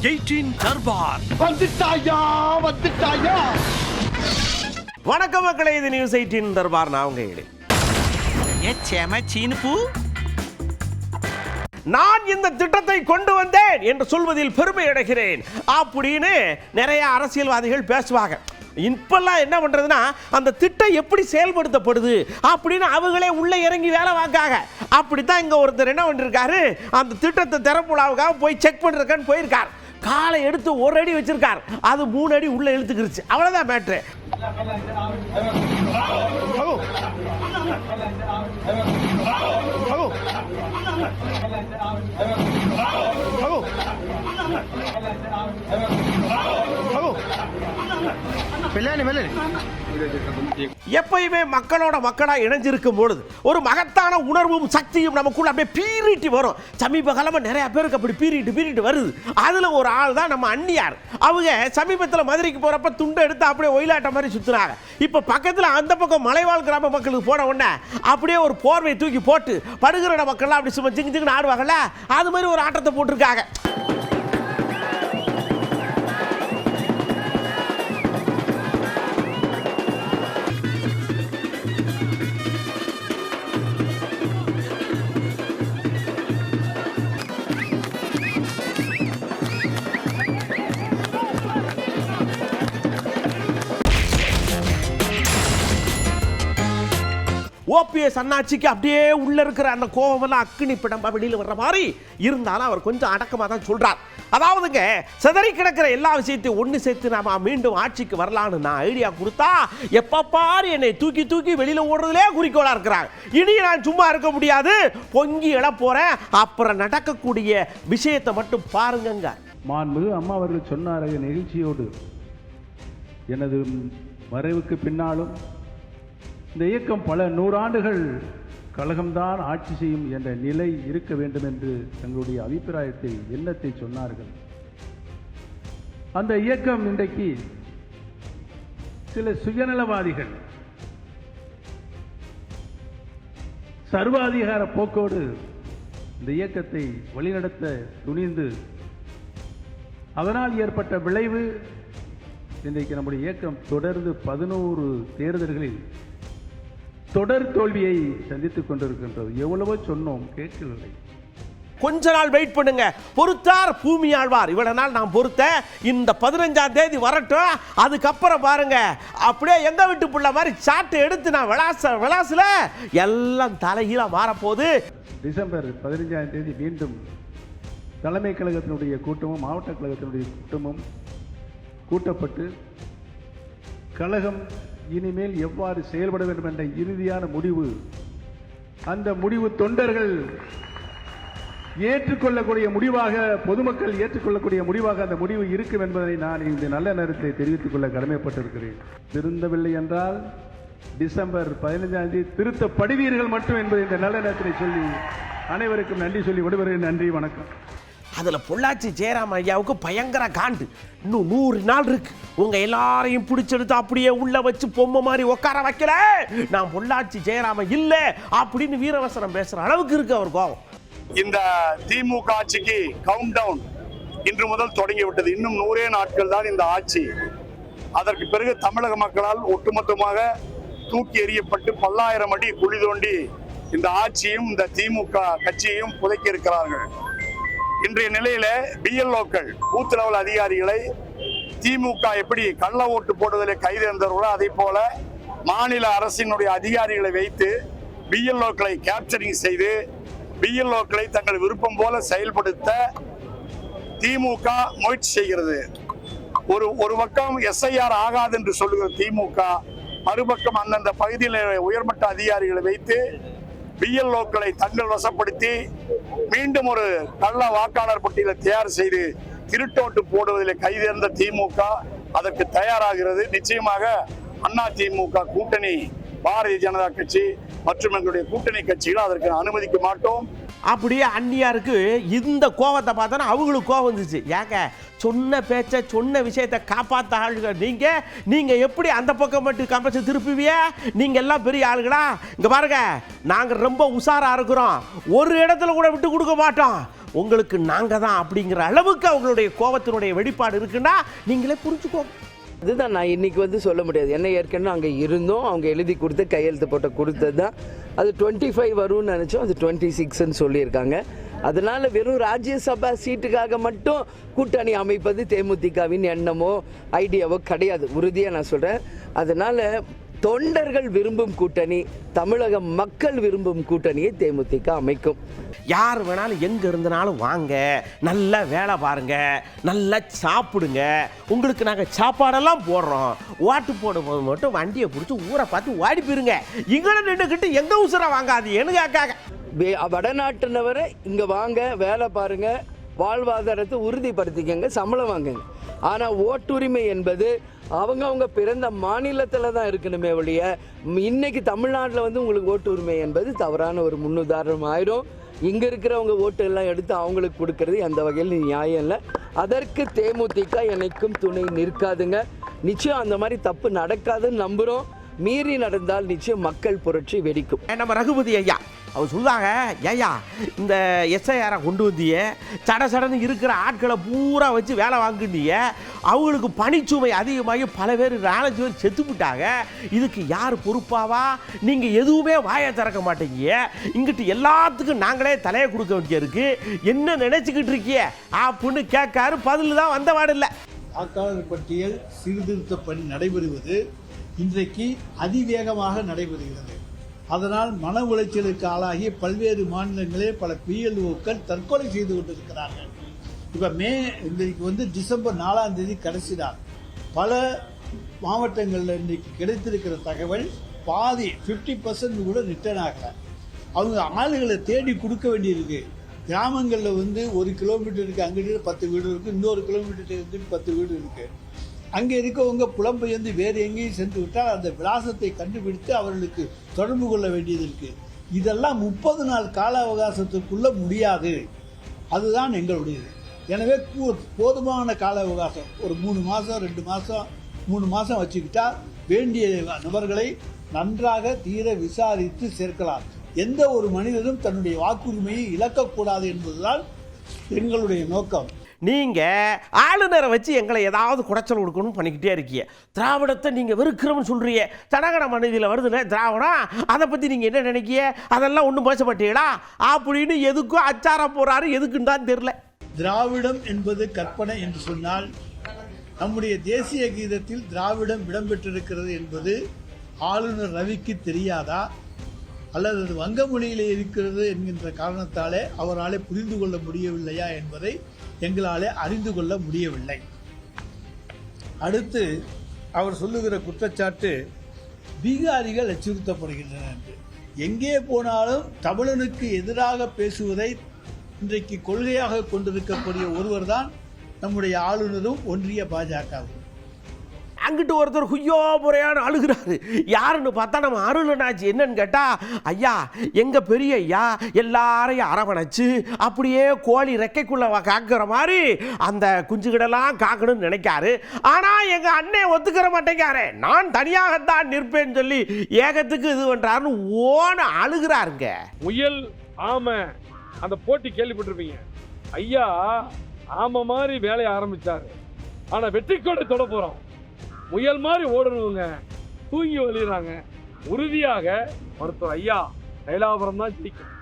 18 தர்பார் வந்துட்டாயா. வணக்கம் மக்களே, இது நியூஸ் 18 தர்பார். நான் உங்க இடி. நான் இந்த திட்டத்தை கொண்டு வந்தேன் என்று சொல்வதில் பெருமை அடைகிறேன் அப்படின்னு நிறைய அரசியல்வாதிகள் பேசுவாங்க. இப்பெல்லாம் என்ன பண்றதுன்னா, அந்த திட்டம் எப்படி செயல்படுத்தப்படுது அப்படின்னு அவங்களே உள்ள இறங்கி வேலை வாங்காங்க. அப்படித்தான் இங்க ஒருத்தர் என்ன பண்ணிருக்காரு, அந்த திட்டத்தை திறப்புலாவுக்காக போய் செக் பண்றதுக்கான்னு போயிருக்கார். காலை எடுத்து ஒரு அடி வச்சிருக்கார், அது 3 அடி உள்ள இழுத்துக்கிருச்சு. அவ்வளவுதான் மேட்ரு. எப்பயுமே மக்களோட மக்களா இணைஞ்சிருக்கும் பொழுது ஒரு மகத்தான உணர்வும் சக்தியும் நமக்குள்ள அப்படியே பீறிட்டு வரும். சமீப காலமா நிறைய பேருக்கு அப்படி பீறிட்டு வருது. அதுல ஒரு ஆள் தான் நம்ம அண்ணியார். அவங்க சமீபத்தில் மதுரைக்கு போறப்ப துண்டை எடுத்து அப்படியே ஒயிலாட்ட மாதிரி சுத்துனாங்க. இப்ப பக்கத்துல அந்த பக்கம் மலைவாழ் கிராம மக்களுக்கு போன உடனே அப்படியே ஒரு போர்வை தூக்கி போட்டு படுகிற மக்கள்லாம் அப்படி சும்மா ஜிங்கு ஜிங்குன்னு ஆடுவாங்கல்ல, அது மாதிரி ஒரு ஆட்டத்தை போட்டிருக்காங்க. ஓபிஎஸ் அண்ணாச்சிக்கு அப்படியே உள்ள இருக்கிற அந்த கோபமெல்லாம் அக்கினி பிடம்பா வெளியில் வர்ற மாதிரி இருந்தாலும் அவர் கொஞ்சம் அடக்கமாக தான் சொல்றார். அதாவதுங்க, சிதறி கிடக்கிற எல்லா விஷயத்தையும் ஒன்று சேர்த்து நாம மீண்டும் ஆட்சிக்கு வரலான்னு நான் ஐடியா கொடுத்தா எப்ப பாரு என்னை தூக்கி தூக்கி வெளியில ஓடுறதுலே குறிக்கோளா இருக்கிறாங்க. இனி நான் சும்மா இருக்க முடியாது, பொங்கி எழ போறேன். அப்புறம் நடக்கக்கூடிய விஷயத்தை மட்டும் பாருங்க. மாண்புமிகு அம்மா அவர்கள் சொன்னார், நிகழ்ச்சியோடு எனது மறைவுக்கு பின்னாலும் இந்த இயக்கம் பல நூறாண்டுகள் கழகம்தான் ஆட்சி செய்யும் என்ற நிலை இருக்க வேண்டும் என்று தங்களுடைய அபிப்பிராயத்தை, எண்ணத்தை சொன்னார்கள். அந்த இயக்கம் இன்றைக்கு சில சுயநலவாதிகள் சர்வாதிகார போக்கோடு இந்த இயக்கத்தை வழிநடத்த துணிந்து, அதனால் ஏற்பட்ட விளைவு இன்றைக்கு நம்முடைய இயக்கம் தொடர்ந்து 11 தேர்தல்களில் தொடர் தோல்வியை சந்தித்துக் கொண்டிருக்கின்றது. எவ்வளவோ சொன்னோம், கேட்கவில்லை. கொஞ்ச நாள் வெயிட் பண்ணுங்க, பொறுத்தார் பூமி ஆழ்வார். இவ்வளவு நாள் நான் பொறுத்தேன், இந்த 15ஆம் தேதி வரட்டும், அதுக்கப்புறம் பாருங்க அப்படியே எங்க வீட்டு புள்ள மாதிரி சாட்டை எடுத்து நான் விளாசுல எல்லாம் தலைகீழா மாறப்போகுது. டிசம்பர் 15ஆம் தேதி மீண்டும் தலைமை கழகத்தினுடைய கூட்டமும் மாவட்ட கழகத்தினுடைய கூட்டமும் கூட்டப்பட்டு கழகம் இனிமேல் எவ்வாறு செயல்பட வேண்டும் என்ற இறுதியான முடிவு, அந்த முடிவு தொண்டர்கள் ஏற்றுக்கொள்ளக்கூடிய முடிவாக, பொதுமக்கள் ஏற்றுக்கொள்ளக்கூடிய முடிவாக அந்த முடிவு இருக்கும் என்பதை நான் இந்த நல்ல நேரத்தை தெரிவித்துக் கொள்ள கடமைப்பட்டிருக்கிறேன். திருந்தவில்லை என்றால் டிசம்பர் 15ஆம் தேதி திருத்தப்படுவீர்கள் மட்டும் என்பதை இந்த நல்ல நேரத்தை சொல்லி அனைவருக்கும் நன்றி சொல்லி விடுகிறேன். நன்றி, வணக்கம். அதுல பொள்ளாச்சி ஜெயராம ஐயாவுக்கு பயங்கர காண்டு. இன்னும் 100 நாள் இருக்கு, உங்க எல்லாரையும் பிடிச்செடுத்து அப்படியே உள்ள வச்சு பொம்மை மாதிரி உட்கார வைக்கல, நான் பொள்ளாச்சி ஜெயராம இல்ல அப்படின்னு வீரவசனம் பேசுற அளவுக்கு இருக்கு அவர் கோபம். இந்த திமுக ஆட்சிக்கு கவுண்ட் டவுன் இன்று முதல் தொடங்கிவிட்டது. இன்னும் 100 நாட்கள் தான் இந்த ஆட்சி. அதற்கு பிறகு தமிழக மக்களால் ஒட்டுமொத்தமாக தூக்கி எறியப்பட்டு 10,000 அடி குழி தோண்டி இந்த ஆட்சியும் இந்த திமுக கட்சியையும் புதைக்க இருக்கிறார்கள். இன்றைய நிலையில பிஎல்ஓக்கள், பூத் லெவல் அதிகாரிகளை திமுக எப்படி கள்ள ஓட்டு போடுவதிலே கைது இருந்தவர்களோ அதே போல மாநில அரசினுடைய அதிகாரிகளை வைத்து பிஎல்ஓக்களை கேப்சரிங் செய்து பிஎல்ஓக்களை தங்கள் விருப்பம் போல செயல்படுத்த திமுக முயற்சி செய்கிறது. ஒரு பக்கம் எஸ்ஐஆர் ஆகாது என்று சொல்லுகிற திமுக, மறுபக்கம் அந்தந்த பகுதியில் உயர்மட்ட அதிகாரிகளை வைத்து பிஎல்ஓக்களை தங்கள் வசப்படுத்தி மீண்டும் ஒரு கள்ள வாக்காளர் பட்டியலை தயார் செய்து திருட்டோட்டு போடுவதில் கைதேர்ந்த திமுக அதற்கு தயாராகிறது. நிச்சயமாக அண்ணா திமுக கூட்டணி, பாரதிய ஜனதா கட்சி மற்றும் எங்களுடைய கூட்டணி கட்சிகள் அதற்கு அனுமதிக்க மாட்டோம். அப்படியே அந்நியாருக்கு இந்த கோவத்தை பார்த்தோன்னா அவங்களுக்கு கோவம் வந்துச்சு. ஏங்க சொன்ன பேச்சை சொன்ன விஷயத்தை காப்பாற்ற ஆளுங்க நீங்கள் எப்படி அந்த பக்கம் மட்டும் கம்பெனி திருப்புவிய? நீங்கள் எல்லாம் பெரிய ஆளுங்களா? இங்கே பாருங்க, நாங்கள் ரொம்ப உஷாராக இருக்கிறோம், ஒரு இடத்துல கூட விட்டு கொடுக்க மாட்டோம், உங்களுக்கு நாங்கள் தான் அப்படிங்கிற அளவுக்கு அவங்களுடைய கோபத்தினுடைய வெளிப்பாடு இருக்குன்னா நீங்களே புரிஞ்சுக்கோங்க. அதுதான் நான் இன்னைக்கு சொல்ல முடியாது. என்ன ஏற்கனவே அங்கே இருந்தோம், அவங்க எழுதி கொடுத்து கையெழுத்து போட்ட கொடுத்தது தான். அது 25 வரும்னு நினச்சோம், அது 26ன்னு சொல்லியிருக்காங்க. அதனால வெறும் ராஜ்யசபா சீட்டுக்காக மட்டும் கூட்டணி அமைப்பது தேமுதிகவின் எண்ணமோ ஐடியாவோ கிடையாது, உறுதியாக நான் சொல்கிறேன். அதனால தொண்டர்கள் விரும்பும் கூட்டணி, தமிழக மக்கள் விரும்பும் கூட்டணியை தேமுதிக அமைக்கும். யார் வேணாலும் எங்கே இருந்தனாலும் வாங்க, நல்லா வேலை பாருங்க, நல்லா சாப்பிடுங்க, உங்களுக்கு நாங்கள் சாப்பாடெல்லாம் போடுறோம், ஓட்டு போடும்போது மட்டும் வண்டியை பிடிச்சி ஊரை பார்த்து ஓடி போயிருங்க, இங்கே நின்றுக்கிட்டு எங்கே உசுரை வாங்காதீங்கன்னு கேட்காங்க. வடநாட்டினவரை இங்கே வாங்க, வேலை பாருங்க, வாழ்வாதாரத்தை உறுதிப்படுத்திக்கங்க, சம்பளம் வாங்குங்க. ஆனால் ஓட்டுரிமை என்பது அவங்க பிறந்த மாநிலத்தில் தான் இருக்கணுமே ஒழிய இன்னைக்கு தமிழ்நாட்டில் உங்களுக்கு ஓட்டு உரிமை என்பது தவறான ஒரு முன்னுதாரணம் ஆயிரும். இங்கே இருக்கிறவங்க ஓட்டு எல்லாம் எடுத்து அவங்களுக்கு கொடுக்கறது அந்த வகையில் நியாயம் இல்லை. அதற்கு தேமுதிக என்னைக்கும் துணை நிற்காதுங்க. நிச்சயம் அந்த மாதிரி தப்பு நடக்காதுன்னு நம்புகிறோம். மீறி நடந்தால் நிச்சயம் மக்கள் புரட்சி வெடிக்கும். நம்ம ரகுபதி ஐயா அவர் சொல்லுவாங்க, ஐயா இந்த எஸ்ஐஆரை கொண்டு வந்தியே, சடன்னு இருக்கிற ஆட்களை பூரா வச்சு வேலை வாங்கினீங்க, அவங்களுக்கு பணிச்சுமை அதிகமாகி பல பேர் 4 பேர் செத்துப்பிட்டாங்க, இதுக்கு யார் பொறுப்பாவா? நீங்கள் எதுவுமே வாயை திறக்க மாட்டேங்க, இங்கிட்டு எல்லாத்துக்கும் நாங்களே தலையை கொடுக்க வேண்டிய இருக்கு, என்ன நினைச்சுக்கிட்டு இருக்கிய அப்படின்னு கேட்காரு. பதில் தான் வந்தவாடு இல்லை. வாக்காளர் பட்டியல் சீர்திருத்த பணி நடைபெறுவது இன்றைக்கு அதிவேகமாக நடைபெறுகிறது. அதனால் மன உளைச்சலுக்கு ஆளாகி பல்வேறு மாநிலங்களில் பல பிஎல்ஓக்கள் தற்கொலை செய்து கொண்டிருக்கிறார்கள். இப்போ இன்றைக்கு டிசம்பர் 4ஆம் தேதி கடைசி நாள். பல மாவட்டங்களில் இன்றைக்கு கிடைத்திருக்கிற தகவல் பாதி 50% கூட ரிட்டர்ன் ஆகலை. அவங்க ஆளுகளை தேடி கொடுக்க வேண்டியிருக்கு. கிராமங்களில் 1 கிலோமீட்டருக்கு அங்கிட்டு 10 வீடு இருக்குது, இன்னொரு கிலோமீட்டருக்கு 10 வீடு இருக்குது. அங்கே இருக்கவங்க புலம்பெயர்ந்து வேறு எங்கேயும் சென்று விட்டால் அந்த விலாசத்தை கண்டுபிடித்து அவர்களுக்கு தொடர்பு கொள்ள வேண்டியது இருக்குது. இதெல்லாம் 30 நாள் கால அவகாசத்துக்குள்ள முடியாது. அதுதான் எங்களுடையது. எனவே போதுமான கால அவகாசம், ஒரு 3 மாதம் 2 மாதம் 3 மாதம் வச்சுக்கிட்டா வேண்டிய நபர்களை நன்றாக தீர விசாரித்து சேர்க்கலாம். எந்த ஒரு மனிதனும் தன்னுடைய வாக்குரிமையை இழக்கக்கூடாது என்பதுதான் எங்களுடைய நோக்கம். நீங்கள் ஆளுநரை வச்சு எங்களை ஏதாவது குடைச்சல் கொடுக்கணும்னு பண்ணிக்கிட்டே இருக்கீங்க. திராவிடத்தை நீங்கள் வெறுக்கிறோம்னு சொல்கிறீங்க. ஜனகண மனதில் வருதுன்னு திராவிடம், அதை பற்றி நீங்கள் என்ன நினைக்கிய? அதெல்லாம் ஒன்றும் பேசப்பட்டீங்களா அப்படின்னு எதுக்கும் அச்சாரம் போகிறாரு, எதுக்குன்னு தான் தெரில. திராவிடம் என்பது கற்பனை என்று சொன்னால், நம்முடைய தேசிய கீதத்தில் திராவிடம் இடம்பெற்றிருக்கிறது என்பது ஆளுநர் ரவிக்கு தெரியாதா, அல்லது அது வங்க மொழியிலே இருக்கிறது என்கின்ற காரணத்தாலே அவராலே புரிந்து கொள்ள முடியவில்லையா என்பதை எங்களாலே அறிந்து கொள்ள முடியவில்லை. அடுத்து அவர் சொல்லுகிற குற்றச்சாட்டு பீகாரிகள் அச்சுறுத்தப்படுகின்றன என்று. எங்கே போனாலும் தமிழனுக்கு எதிராக பேசுவதை இன்றைக்கு கொள்கையாக கொண்டிருக்கக்கூடிய ஒருவர் தான் நம்முடைய ஆளுநரும் ஒன்றிய பாஜகவும். அங்கிட்டு ஒருத்தர் குய்யோ முறையான அழுகிறாரு. யாருன்னு பார்த்தா நம்ம அருளனாச்சு. என்னன்னு கேட்டால், ஐயா எங்கள் பெரிய ஐயா எல்லாரையும் அரவணைச்சு அப்படியே கோழி ரெக்கைக்குள்ளே காக்கிற மாதிரி அந்த குஞ்சுகிடலாம் காக்கணும்னு நினைக்காரு. ஆனால் எங்கள் அண்ணன் ஒத்துக்கிற மாட்டேங்காரு, நான் தனியாகத்தான் நிற்பேன்னு சொல்லி ஏகத்துக்கு இது பண்ணுறாருன்னு ஓன அழுகிறாருங்க. முயல் ஆமை அந்த போட்டி கேள்விப்பட்டிருப்பீங்க. ஐயா ஆமை மாதிரி வேலையை ஆரம்பித்தார், ஆனால் வெற்றிக்கோடை தொட போகிறோம். முயல் மாதிரி ஓடணுங்க, தூங்கி வழிறாங்க. உறுதியாக மருத்துவர் ஐயா தைலாபுரம் தான் ஜெயிக்கும்.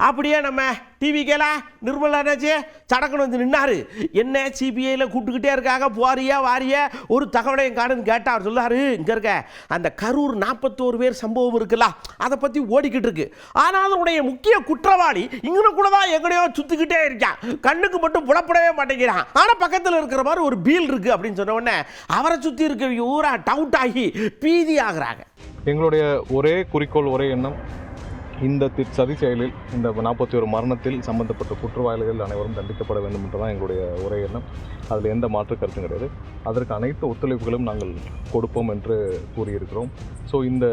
அப்படியே நம்ம டிவி கேல நிர்மலாச்சு சடக்குன்னு வந்து நின்னாரு. என்ன சிபிஐயில் கூப்பிட்டுக்கிட்டே இருக்காங்க, போறியா வாரியா ஒரு தகவலையும் காணுன்னு கேட்டால் அவர் சொல்லாரு, இங்கே இருக்க அந்த கரூர் 41 பேர் சம்பவம் இருக்குல்ல, அதை பற்றி ஓடிக்கிட்டு இருக்கு. ஆனால் அதனுடைய முக்கிய குற்றவாளி இங்கே கூட தான் எங்கடையோ சுற்றிக்கிட்டே இருக்கான், கண்ணுக்கு மட்டும் புலப்படவே மாட்டேங்கிறான். ஆனால் பக்கத்தில் இருக்கிற மாதிரி ஒரு பீல் இருக்குது அப்படின்னு சொன்ன உடனே அவரை சுற்றி இருக்க ஊரா டவுட் ஆகி பீதி ஆகுறாங்க. எங்களுடைய ஒரே குறிக்கோள், ஒரே எண்ணம், இந்த சதி செயலில் இந்த 41 மரணத்தில் சம்பந்தப்பட்ட குற்றவாளிகள் அனைவரும் தண்டிக்கப்பட வேண்டும் என்றுதான் எங்களுடைய ஒரே எண்ணம். அதில் எந்த மாற்று கருத்தும் கிடையாது. அதற்கு அனைத்து ஒத்துழைப்புகளும் நாங்கள் கொடுப்போம் என்று கூறியிருக்கிறோம். ஸோ இந்த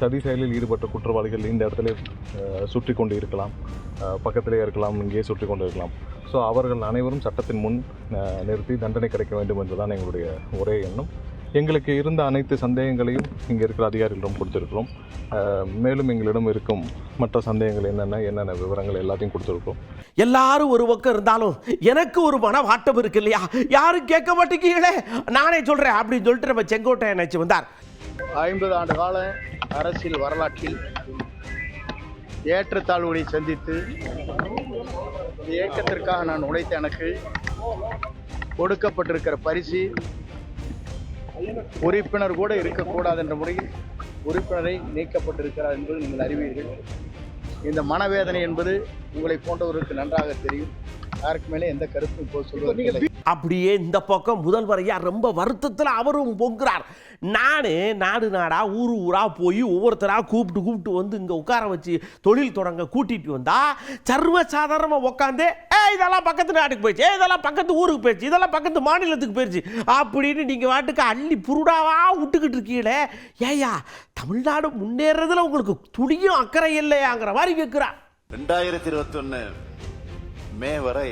சதி செயலில் ஈடுபட்ட குற்றவாளிகள் இந்த இடத்துல சுற்றி கொண்டு இருக்கலாம், பக்கத்திலே இருக்கலாம், இங்கேயே சுற்றி கொண்டு இருக்கலாம். ஸோ அவர்கள் அனைவரும் சட்டத்தின் முன் நிறுத்தி தண்டனை கிடைக்க வேண்டும் என்றுதான் எங்களுடைய ஒரே எண்ணம். எங்களுக்கு இருந்த அனைத்து சந்தேகங்களையும் இங்கே இருக்கிற அதிகாரிகளிடம் கொடுத்துருக்கிறோம். மேலும் எங்களிடம் இருக்கும் மற்ற சந்தேகங்கள் என்னென்ன விவரங்கள் எல்லாத்தையும் கொடுத்துருக்கோம். எல்லாரும் ஒரு பக்கம் இருந்தாலும் எனக்கு ஒரு மனவாட்டம் இருக்கு இல்லையா? யாரும் கேட்க மாட்டேங்கிறீங்களே, நானே சொல்றேன் அப்படின்னு சொல்லிட்டு நம்ம செங்கோட்டையன் நினைச்சு வந்தார். 50 ஆண்டு கால அரசியல் வரலாற்றில் ஏற்றத்தாழ்வுகளை சந்தித்து இந்த இயக்கத்திற்காக நான் உழைத்த எனக்கு கொடுக்கப்பட்டிருக்கிற பரிசு உறுப்பினர் கூட இருக்கக்கூடாது என்ற முறையில் உறுப்பினரை நீக்கப்பட்டிருக்கிறார் என்பது நீங்கள் அறிவீர்கள். இந்த மனவேதனை என்பது உங்களை போன்றவர்களுக்கு நன்றாக தெரியும். யாருக்கு மேலே எந்த கருத்தும் இப்போ சொல்வதில்லை. அப்படியே இந்த பக்கம் முதல்வரையா ரொம்ப வருத்தத்தில் அவரும் பொங்குறார். நாடு நாடா ஊரா போய் ஒவ்வொருத்தராக கூப்பிட்டு வந்து இங்கே உட்கார வச்சு தொழில் தொடங்க கூட்டிட்டு வந்தா சர்வ சாதாரணமாக உட்காந்து இதெல்லாம் பக்கத்து நாட்டுக்கு போயிடுச்சு, இதெல்லாம் பக்கத்து ஊருக்கு போயிடுச்சு, இதெல்லாம் பக்கத்து மாநிலத்துக்கு போயிடுச்சு அப்படின்னு நீங்கள் வாட்டுக்கு அள்ளி புருடாவா விட்டுக்கிட்டு இருக்கீங்களே. ஏயா தமிழ்நாடு முன்னேறதுல உங்களுக்கு துளியும் அக்கறை இல்லையாங்கிற மாதிரி கேட்குறா. 2021 மே வரை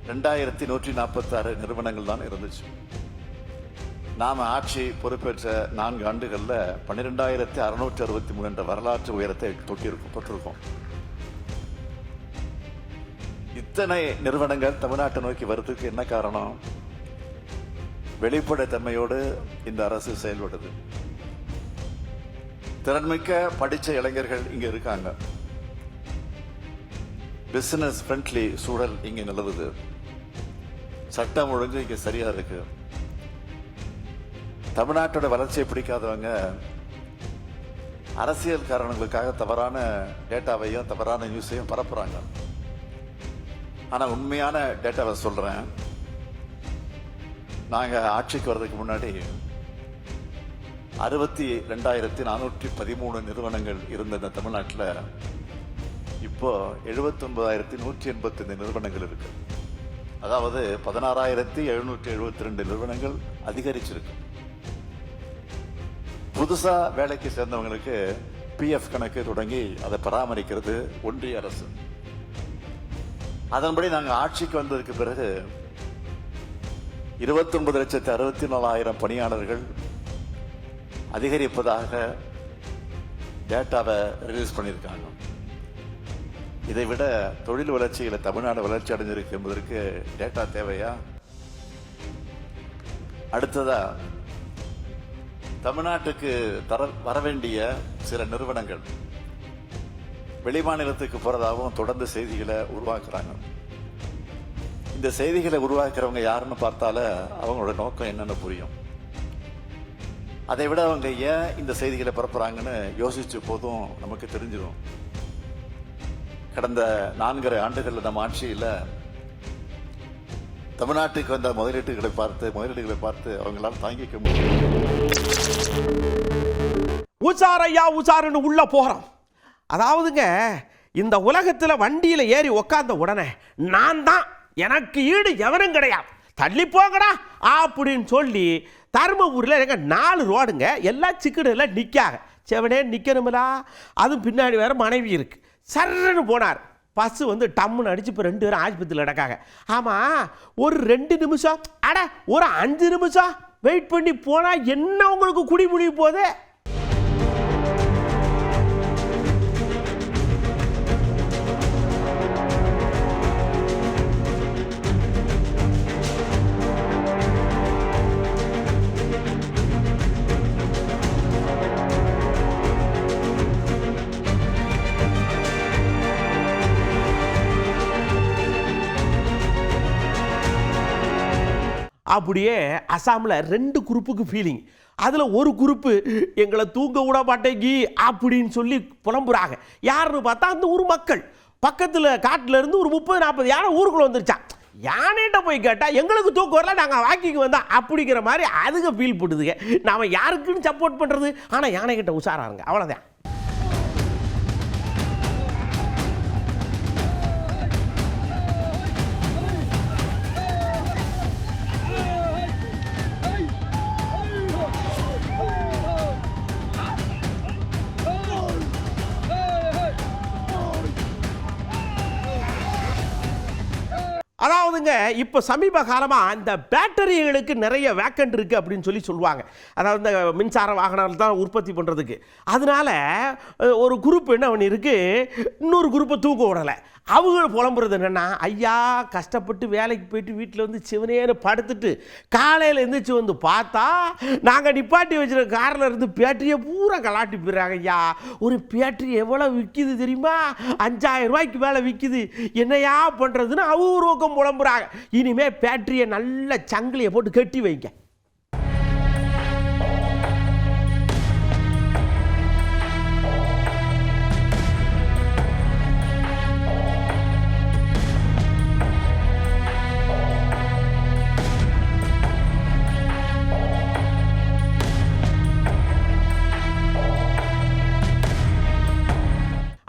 2146 நிறுவனங்கள் தான் இருந்துச்சு. நாம ஆட்சி பொறுப்பேற்ற 4 ஆண்டுகள்ல 12,663 என்ற வரலாற்று உயரத்தை தொட்டிருக்கோம். இத்தனை நிறுவனங்கள் தமிழ்நாட்டை நோக்கி வருவதற்கு என்ன காரணம்? வெளிப்படைத்தன்மையோடு இந்த அரசு செயல்படுது. திறன்மிக்க படிச்ச இளைஞர்கள் இங்க இருக்காங்க. பிசினஸ் ஃப்ரெண்ட்லி சூழல் இங்க நிலவுது. சட்டம் ஒழுங்கு இங்க சரியா இருக்கு. தமிழ்நாட்டோட வளர்ச்சியை பிடிக்காதவங்க அரசியல் காரணங்களுக்காக தவறான டேட்டாவையும் தவறான நியூஸையும் பரப்புறாங்க. ஆனா உண்மையான டேட்டாவை சொல்றேன். நாங்க ஆட்சிக்கு வர்றதுக்கு முன்னாடி 62,413 நிறுவனங்கள் இருந்த இந்த தமிழ்நாட்டில் இப்போ 79,185 நிறுவனங்கள் இருக்கு. அதாவது 16,772 நிறுவனங்கள் அதிகரிச்சிருக்கு. புதுசா வேலைக்கு சேர்ந்தவங்களுக்கு PF கணக்கு தொடங்கி அதை பராமரிக்கிறது ஒன்றிய அரசு. அதன்படி நாங்கள் ஆட்சிக்கு வந்ததுக்கு பிறகு 29,64,000 பணியாளர்கள் அதிகரிப்பதாக டேட்டாவை ரிலீஸ் பண்ணியிருக்காங்க. இதை விட தொழில் வளர்ச்சியில தமிழ்நாடு வளர்ச்சி அடைஞ்சிருக்கு என்பதற்கு டேட்டா தேவையா? அடுத்ததா தமிழ்நாட்டுக்கு வர வேண்டிய சில நிறுவனங்கள் வெளிமாநிலத்துக்கு போறதாகவும் தொடர்ந்து செய்திகளை உருவாக்குறாங்க. இந்த செய்திகளை உருவாக்குறவங்க யாருன்னு பார்த்தால அவங்களோட நோக்கம் என்னன்னு புரியும். அதை விட அவங்க ஏன் இந்த செய்திகளை பரப்புறாங்கன்னு யோசிச்ச போதும் நமக்கு தெரிஞ்சிடும். கடந்த 4.5 ஆண்டுகள் நம்ம ஆட்சியில் தமிழ்நாட்டுக்கு வந்த முதலீடுகளை பார்த்து அவங்களால தாங்கிக்க முடியும். உசாருன்னு உள்ள போறோம். அதாவதுங்க இந்த உலகத்தில் வண்டியில் ஏறி உக்காந்த உடனே நான் தான், எனக்கு ஈடு எவனும் கிடையாது, தள்ளி போங்கடா அப்படின்னு சொல்லி தருமபுரியில் எங்க 4 ரோடுங்க எல்லாம் சிக்கடில் நிற்காங்க. செவனே நிற்கணுங்களா? அதுவும் பின்னாடி வேற மனைவி இருக்கு. சர்ன்னு போனார். பஸ் வந்து டம்முன்னு அடிச்சு இப்போ 2 பேரும் ஆஸ்பத்திரியில் நடக்காங்க. ஆமாம், ஒரு 2 நிமிஷம் ஒரு 5 நிமிஷம் வெயிட் பண்ணி போனால் என்ன உங்களுக்கு குடி முடிவு போதே. அப்படியே அசாமில் 2 குரூப்புக்கு ஃபீலிங். அதில் ஒரு குரூப்பு எங்களை தூங்க விட மாட்டேங்கி அப்படின்னு சொல்லி புலம்புறாங்க. யாருன்னு பார்த்தா அந்த ஊர் மக்கள். பக்கத்தில் காட்டில் இருந்து ஒரு 30-40 யானை ஊருக்குள்ளே வந்துருச்சான். யானைகிட்ட போய் கேட்டால் எங்களுக்கு தூக்கம் வரல, நாங்கள் வாக்கிக்கு வந்தோம் அப்படிங்கிற மாதிரி அதுங்க ஃபீல் பண்ணுதுங்க. நாம் யாருக்குன்னு சப்போர்ட் பண்ணுறது? ஆனால் யானைகிட்ட உஷாராருங்க, அவ்வளோதான். அதாவதுங்க இப்போ சமீப காலமாக இந்த பேட்டரிகளுக்கு நிறைய வேக்கண்ட் இருக்குது அப்படின்னு சொல்லுவாங்க. அதாவது இந்த மின்சார வாகனங்கள் தான் உற்பத்தி பண்ணுறதுக்கு. அதனால ஒரு குரூப் என்ன பண்ணியிருக்கு, இன்னொரு குரூப்பை தூக்க விடலை. அவங்க புலம்புறது என்னென்னா, ஐயா கஷ்டப்பட்டு வேலைக்கு போயிட்டு வீட்டில் வந்து சிவனேன்னு படுத்துட்டு காலையில் எழுந்திரிச்சு வந்து பார்த்தா நாங்கள் நிப்பாட்டி வச்சுருக்க காரில் இருந்து பேட்டரியை பூரா கலாட்டி போயிடுறாங்க. ஐயா ஒரு பேட்டரி எவ்வளோ விற்கிது தெரியுமா? 5000 ரூபாய்க்கு மேலே விற்கிது. என்னையா பண்ணுறதுன்னு அவங்க ஒரு பக்கம் புலம்புறாங்க. இனிமேல் பேட்டரியை நல்ல சங்கிலியை போட்டு கட்டி வைங்க.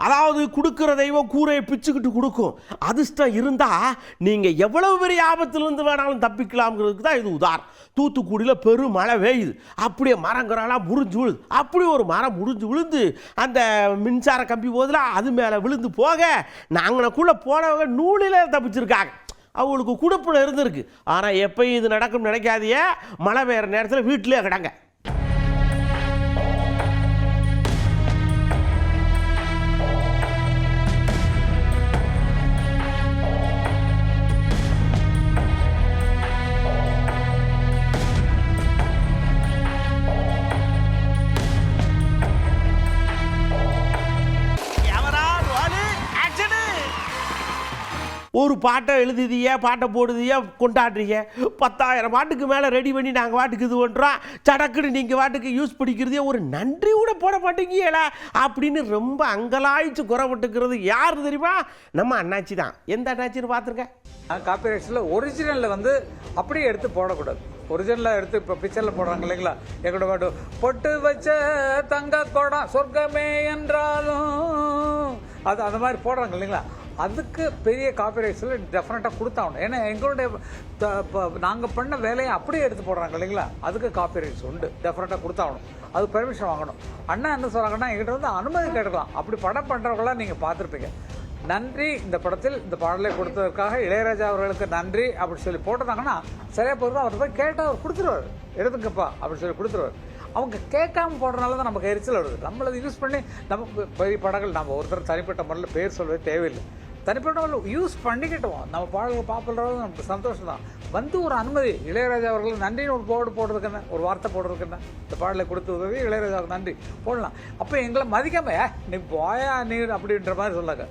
அதாவது கொடுக்குற தெய்வம் கூரையை பிச்சுக்கிட்டு கொடுக்கும். அதிர்ஷ்டம் இருந்தால் நீங்கள் எவ்வளவு பெரிய ஆபத்திலிருந்து வேணாலும் தப்பிக்கலாம்ங்கிறதுக்கு தான் இது உதாரணம். தூத்துக்குடியில் பெரும் மழை பெய்யுது, அப்படியே மரங்களாம் முறிஞ்சு விழுது. அப்படி ஒரு மரம் முறிஞ்சு விழுந்து அந்த மின்சார கம்பி போதில் அது மேலே விழுந்து போக நாங்களுக்குள்ளே போனவங்க நூலிலே தப்பிச்சிருக்காங்க. அவங்களுக்கு குடுப்பில் இருந்திருக்கு. ஆனால் எப்பயும் இது நடக்கும் நினைக்காதையே, மழை பெய்கிற நேரத்தில் வீட்டிலே கிடங்க. ஒரு பாட்டை எழுதுதிய, பாட்டை போடுதிய, கொண்டாடுறீங்க. 10,000 பாட்டுக்கு மேலே ரெடி பண்ணி நாங்கள் பாட்டுக்கு இது பண்ணுறோம். சடக்குன்னு நீங்கள் பாட்டுக்கு யூஸ் பிடிக்கிறதே ஒரு நன்றி கூட போட மாட்டேங்கல அப்படின்னு ரொம்ப அங்கலாய்ச்சி குறைப்பட்டுக்கிறது யார் தெரியுமா? நம்ம அண்ணாச்சி தான். எந்த அண்ணாச்சின்னு பார்த்துருங்க. காப்பிரைட்ஸில் ஒரிஜினலில் வந்து அப்படியே எடுத்து போடக்கூடாது. ஒரிஜினலாக எடுத்து இப்போ பிக்சரில் போடுறாங்க இல்லைங்களா? எங்களோட பாட்டு பொட்டு வச்ச தங்க குடம் சொர்க்கமே என்றாலும் அது அந்த மாதிரி போடுறாங்க இல்லைங்களா? அதுக்கு பெரிய காப்பிரைட்ஸில் டெஃபினட்டாக கொடுத்தாகணும். ஏன்னா எங்களுடைய நாங்கள் பண்ண வேலையை அப்படியே எடுத்து போடுறாங்க இல்லைங்களா? அதுக்கு காப்பிரைட்ஸ் உண்டு, டெஃபினட்டாக கொடுத்தாகணும். அது பெர்மிஷன் வாங்கணும். அண்ணா என்ன சொல்கிறாங்கன்னா, எங்கிட்ட வந்து அனுமதி கேட்டுக்கலாம். அப்படி படம் பண்ணுறவங்களாம் நீங்கள் பார்த்துருப்பீங்க. நன்றி, இந்த படத்தில் இந்த பாடலை கொடுத்ததற்காக இளையராஜா அவர்களுக்கு நன்றி அப்படின்னு சொல்லி போட்டிருந்தாங்கன்னா சரியாக போகிறது. அவர் போய் கேட்டால் அவர் கொடுத்துருவார், எடுத்துங்கப்பா அப்படின்னு சொல்லி கொடுத்துருவார். அவங்க கேட்காம போடுறதுனால தான் நமக்கு எரிச்சல் வருது. நம்மளை யூஸ் பண்ணி நமக்கு பெரிய படங்கள் நம்ம ஒருத்தர் தனிப்பட்ட முறையில் பேர் சொல்வது தேவையில்லை. தனிப்பட்ட முறையில் யூஸ் பண்ணிக்கிட்டோம். நம்ம பாடல்கள் பாப்புலராக நமக்கு சந்தோஷம் தான். வந்து ஒரு அனுமதி, இளையராஜா அவர்கள் நன்றின்னு ஒரு போர்டு போடுறதுக்குன்னு, ஒரு வார்த்தை போடுறதுக்குன்னு, இந்த பாடலை கொடுத்து உதவி இளையராஜாவுக்கு நன்றி போடலாம். அப்போ எங்களை மதிக்காம நீ போயா நீர் அப்படின்ற மாதிரி சொல்லாங்க.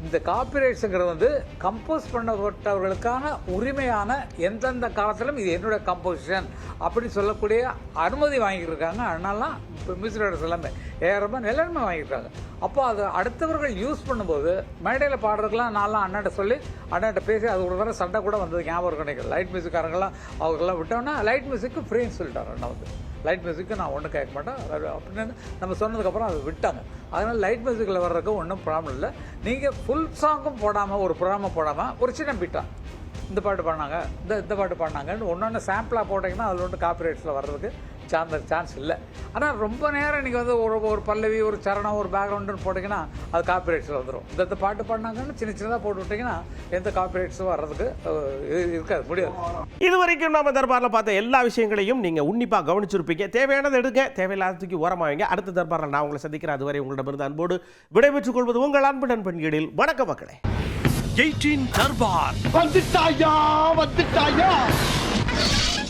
இந்த காப்பிரைட்ஸுங்கிறது வந்து கம்போஸ் பண்ணப்பட்டவர்களுக்கான உரிமையான எந்தெந்த காலத்திலும் இது என்னுடைய கம்போசிஷன் அப்படின்னு சொல்லக்கூடிய அனுமதி வாங்கியிருக்காங்க. அதனாலாம் இப்போ மியூசிக் டைரக்டர்ஸ் எல்லாமே ஏஆர் எல்லாருமே வாங்கியிருக்காங்க. அப்போ அது அடுத்தவர்கள் யூஸ் பண்ணும்போது மேடையில் பாடுறதுக்கெலாம் நான்லாம் அண்ணாட்ட சொல்லி அண்ணாட்ட பேசி அது ஒரு தடவை சண்டை கூட வந்தது ஞாபகம் நினைக்கிறேன். லைட் மியூசிக்காரங்களாம் அவங்கெல்லாம் விட்டோன்னா லைட் மியூசிக்கு ஃப்ரீன்னு சொல்லிட்டார் அண்ணா வந்து. லைட் மியூசிக்கு நான் ஒன்றும் கேட்க மாட்டேன் அப்படின்னு நம்ம சொன்னதுக்கப்புறம் அதை விட்டாங்க. அதனால் லைட் மியூசிக்கில் வர்றதுக்கு ஒன்றும் ப்ராப்ளம் இல்லை. நீங்கள் ஃபுல் சாங்கும் போடாமல், ஒரு ப்ரோக்ராமும் போடாமல் ஒரு சின்ன பீட்டா இந்த பாட்டு பாடினாங்க, இந்த பாட்டு பாடினாங்கன்னு ஒன்று சாம்பிளாக போட்டிங்கன்னா அதில் ஒன்று காப்பிரைட்ஸில் வர்றதுக்கு சான்ஸ் இல்லை. ஆனால் ரொம்ப நேரம் நீங்கள் வந்து ஒரு பல்லவி, ஒரு சரணம், ஒரு பேக்ரவுண்டுன்னு போட்டிங்கன்னா அது காப்பிரைட்ஸில் வந்துடும். இந்த பாட்டு பாடினாங்கன்னு சின்னதாக போட்டு விட்டிங்கன்னா எந்த காப்பிரைட்ஸும் வர்றதுக்கு இருக்காது, முடியாது. இதுவரைக்கும் நம்ம தர்பாரில் பார்த்த எல்லா விஷயங்களையும் நீங்கள் உன்னிப்பாக கவனிச்சிருப்பீங்க. தேவையானது எடுங்க, தேவையில்லாததுக்கு ஓரமாவீங்க. அடுத்த தர்பாரில் நான் உங்களை சந்திக்கிறேன். அதுவரை உங்களிடமிருந்து அன்போடு விடைபெற்றுக் கொள்வது உங்கள் அன்பு நண்பன் எழில். வணக்கம் மக்களே. 18 தர்பார் வந்துட்டாயா.